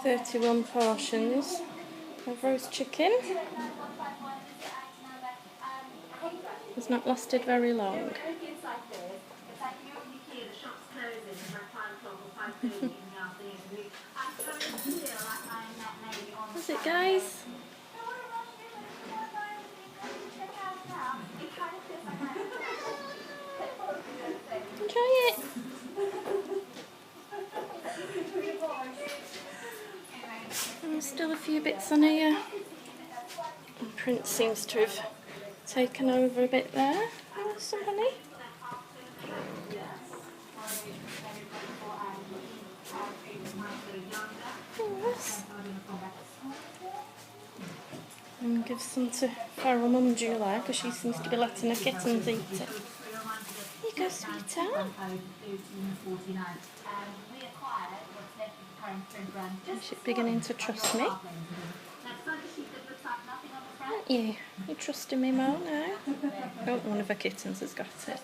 31 portions of roast chicken. It's not lasted very long. That's it, guys. Enjoy it. And there's still a few bits on here. And Prince seems to have taken over a bit there. Oh, some honey. Yes. And give some to Feral Mum July because she seems to be letting her kittens eat it. Here you go, sweetheart. She's beginning to trust me. Aren't you? You're trusting me more now? Oh, one of her kittens has got it.